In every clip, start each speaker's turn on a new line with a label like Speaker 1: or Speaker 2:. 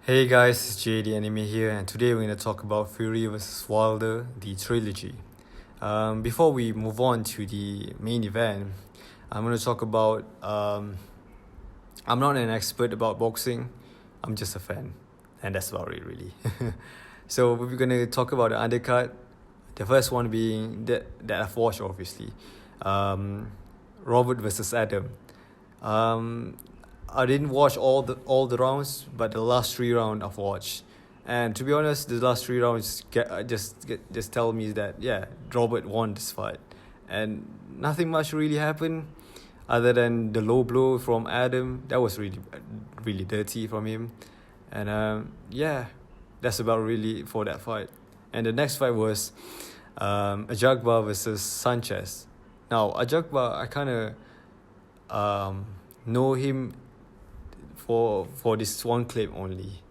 Speaker 1: Hey guys, it's JD Anime here, and today we're going to talk about Fury vs. Wilder, the trilogy. Before we move on to the main event, I'm going to talk about. I'm not an expert about boxing, I'm just a fan, and that's about it, really. So, we're going to talk about the undercard. The first one being that I've watched, obviously. Robert vs. Adam. I didn't watch all the rounds, but the last 3 rounds I've watched. And to be honest, the last 3 rounds just tell me that Robert won this fight, and nothing much really happened, other than the low blow from Adam. That was really dirty from him, and that's about really for that fight. And the next fight was Ajagba versus Sanchez. Now Ajagba, I kind of know him for this one clip only.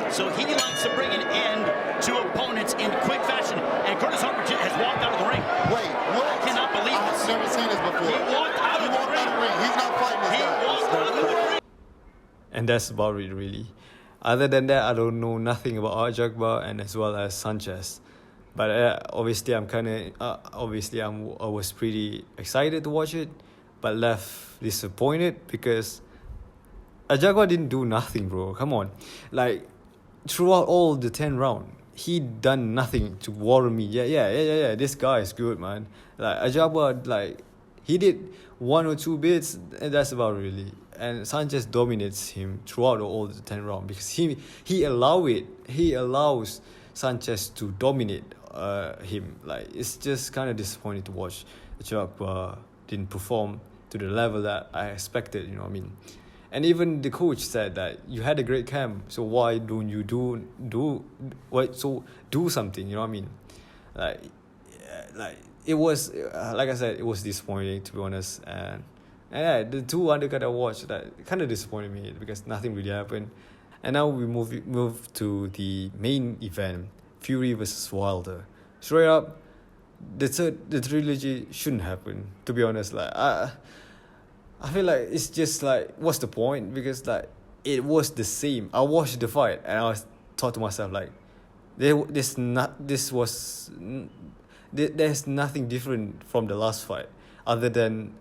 Speaker 2: So he likes to bring an end to opponents in quick fashion, and Curtis Harper has walked out of the ring.
Speaker 3: Wait, what?
Speaker 2: I cannot believe this.
Speaker 3: I've never seen this before.
Speaker 2: He walked out of the ring.
Speaker 3: He's not fighting this guy.
Speaker 2: He walked out of the ring.
Speaker 1: And that's about it, really. Other than that, I don't know nothing about Ajagba and as well as Sanchez. But obviously, I was pretty excited to watch it, but left disappointed because Ajagba didn't do nothing, bro. Come on. Like, throughout all the 10 rounds, he done nothing to worry me. Yeah. This guy is good, man. Like, Ajagba, like, he did 1 or 2 bits, and that's about really. And Sanchez dominates him throughout all the 10 rounds because he allows Sanchez to dominate him. Like, it's just kind of disappointing to watch Ajagba didn't perform to the level that I expected, you know what I mean? And even the coach said that you had a great camp, so why don't you do something? You know what I mean? Like it was like I said, it was disappointing, to be honest. And the 2 undercard I watched, that kind of disappointed me because nothing really happened. And now we move to the main event, Fury versus Wilder. Straight up, the trilogy shouldn't happen. To be honest, like I feel like it's just like, what's the point? Because like it was the same. I watched the fight and I thought to myself like, there's nothing different from the last fight, other than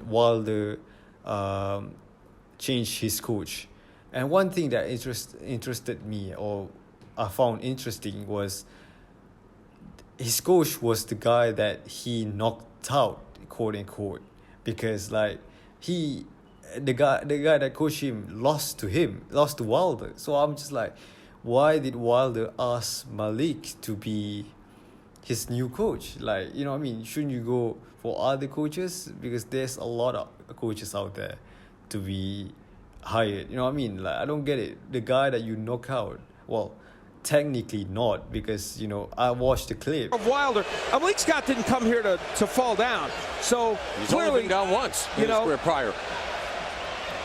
Speaker 1: Wilder changed his coach. And one thing that interested me, or I found interesting, was his coach was the guy that he knocked out, quote unquote. Because like the guy that coached him lost to Wilder. So I'm just like, why did Wilder ask Malik to be his new coach? Like, you know what I mean? Shouldn't you go for other coaches? Because there's a lot of coaches out there to be hired. You know what I mean? Like, I don't get it. The guy that you knock out, well, technically not, because I watched the clip
Speaker 4: of Wilder. Malik Scott didn't come here to fall down, so
Speaker 5: he's
Speaker 4: clearly
Speaker 5: only been down once in his career prior.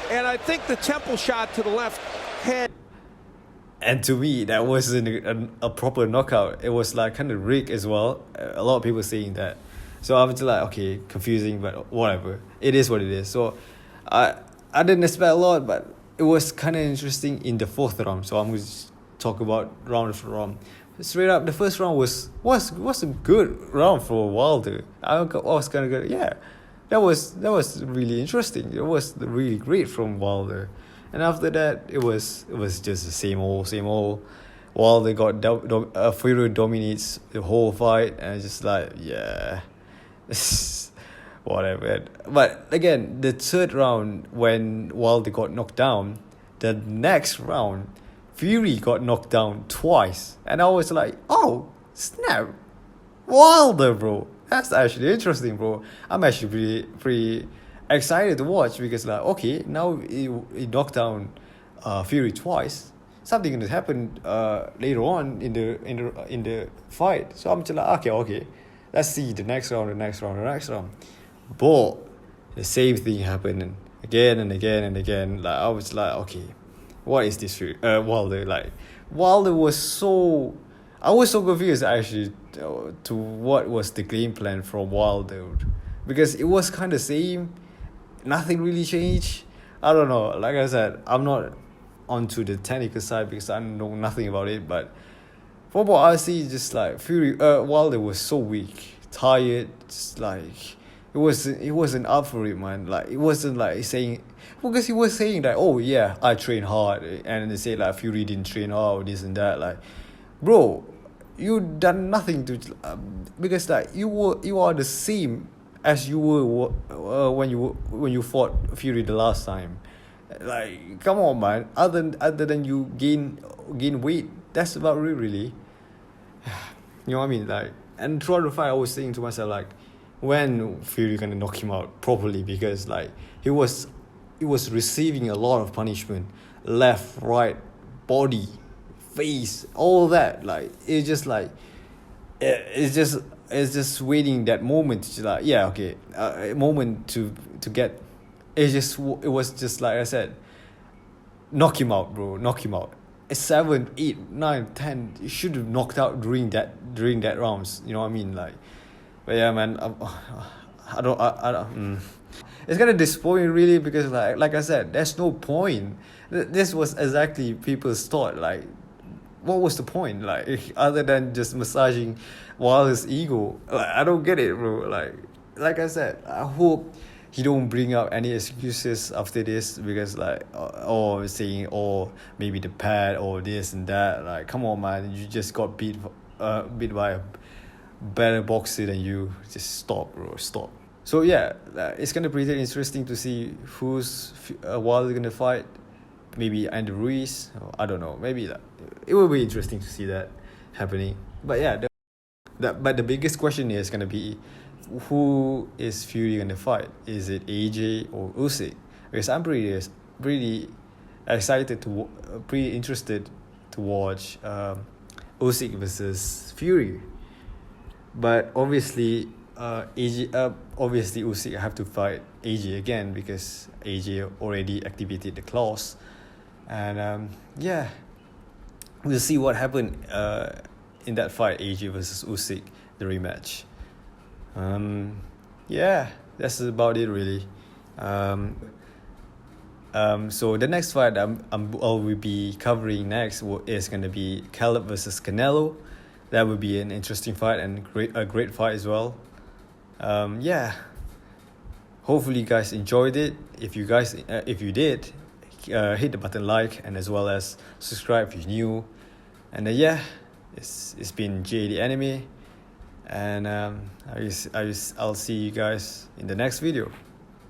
Speaker 4: And I think the temple shot to the left hand.
Speaker 1: And to me, that wasn't a proper knockout. It was like kind of rigged as well. A lot of people saying that. So I was just like, okay, confusing, but whatever. It is what it is. So I didn't expect a lot, but it was kind of interesting in the 4th round. So I'm going to talk about round for round. Straight up, the first round was a good round for Wilder. I was kind of good. Yeah, that was really interesting. It was really great from Wilder. And after that, it was just the same old. Wilder got Fury dominates the whole fight, and it's just like, yeah, whatever. But again, the 3rd round, when Wilder got knocked down, the next round, Fury got knocked down twice. And I was like, oh, snap. Wilder, bro. That's actually interesting, bro. I'm actually pretty excited to watch, because like, okay, now he knocked down Fury twice. Something going to happen later on in the fight. So I'm just like, okay. Let's see the next round. But the same thing happened again and again. Like, I was like, okay, what is this Wilder? Like, Wilder was so... I was so confused, actually, to what was the game plan from Wilder. Because it was kind of same. Nothing really changed. I don't know. Like I said, I'm not onto the technical side because I know nothing about it. But from what I see, just like Fury, Wilder was so weak, tired, just like it wasn't up for it, man. Like it wasn't like saying, because he was saying that, oh yeah, I train hard, and they say like Fury didn't train hard, this and that. Like, bro, you done nothing to, because like you are the same as you were when you fought Fury the last time. Like, come on, man. Other than you gain weight, that's about it, really. You know what I mean? Like, and throughout the fight, I was saying to myself, like, when Fury gonna knock him out properly? Because like he was receiving a lot of punishment, left, right, body, face, all that. Like it's just like it's just waiting that moment to, like, yeah, okay, a moment to get. It was just like I said, knock him out, bro, knock him out. 7, 8, 9, 10. You should have knocked out during that rounds. You know what I mean? Like, but yeah, man. I don't. It's kind of disappointing, really, because like I said, there's no point. This was exactly people's thought. Like, what was the point? Like, other than just massaging Wilder's ego. Like, I don't get it, bro. Like I said, I hope he don't bring up any excuses after this, because like, or saying, or maybe the pad or this and that. Like, come on, man, you just got beat by a better boxer than you. Just stop, bro, stop. So yeah, it's gonna be pretty interesting to see who's Wilder gonna fight. Maybe Andy Ruiz, I don't know. Maybe it will be interesting to see that happening. But yeah, but the biggest question is gonna be, who is Fury gonna fight? Is it AJ or Usyk? Because I'm pretty excited pretty interested to watch Usyk versus Fury. But obviously, Usyk have to fight AJ again, because AJ already activated the clause, and yeah, we'll see what happened in that fight, AJ versus Usyk, the rematch. Yeah, that's about it, really. So the next fight I will be covering next is gonna be Caleb versus Canelo. That would be an interesting fight and a great fight as well. Yeah. Hopefully you guys enjoyed it. If you did, hit the button like, and as well as subscribe if you're new. And yeah, it's been JD Anime, and I'll see you guys in the next video.